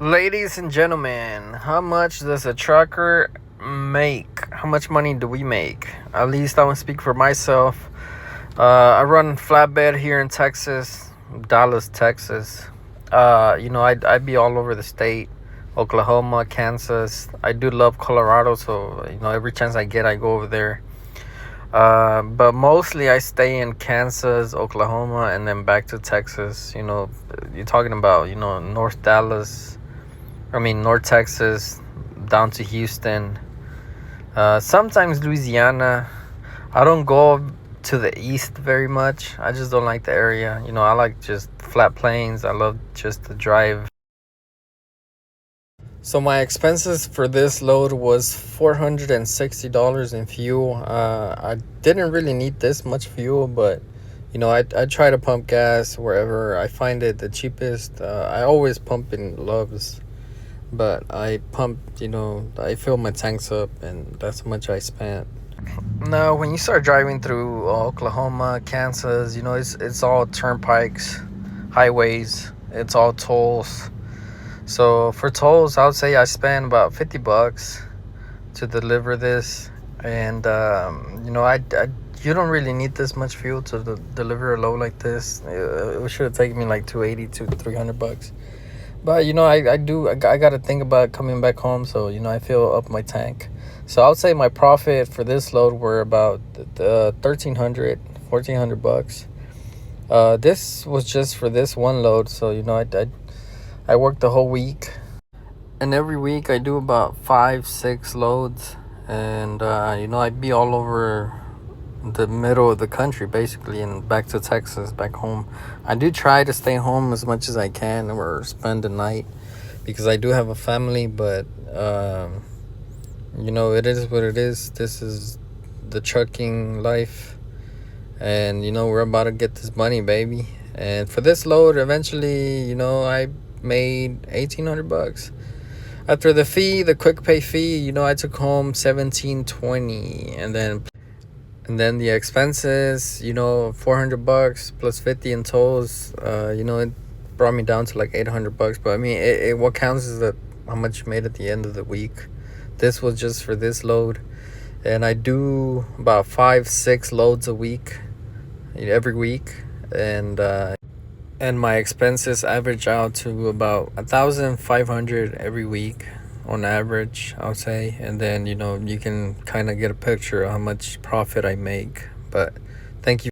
Ladies and gentlemen, how much does a trucker make? How much money do we make? At least I want to speak for myself. I run flatbed here in Texas, Dallas, Texas. I'd be all over the state, Oklahoma, Kansas. I do love Colorado, so every chance I get, I go over there. But mostly I stay in Kansas, Oklahoma, and then back to Texas. You're talking about North Dallas. North Texas, down to Houston. Sometimes Louisiana. I don't go to the east very much. I just don't like the area. I like just flat plains. I love just the drive. So my expenses for this load was $460 in fuel. I didn't really need this much fuel, but I try to pump gas wherever I find it the cheapest. I always pump in Love's. But I pumped, I filled my tanks up, and that's how much I spent. Now, when you start driving through Oklahoma, Kansas, it's all turnpikes, highways, it's all tolls. So for tolls, I would say I spend about $50 to deliver this, and you don't really need this much fuel to deliver a load like this. It should have taken me like $280 to $300. But I got to think about coming back home, so I fill up my tank. So I would say my profit for this load were about $1,400 this was just for this one load. So I worked the whole week, and every week I do about 5-6 loads, and I'd be all over the middle of the country basically, and back to Texas, back home. I do try to stay home as much as I can or spend the night, because I do have a family, but it is what it is. This is the trucking life, and we're about to get this money, baby. And for this load, eventually, I made $1,800 after the fee, the quick pay fee. I took home $1,720, and then the expenses, $400 plus 50 in tolls. It brought me down to like $800. But what counts is that how much you made at the end of the week. This was just for this load, and I do about 5-6 loads a week, every week, and my expenses average out to about 1,500 every week on average, I'll say. And then you can kind of get a picture of how much profit I make. But thank you.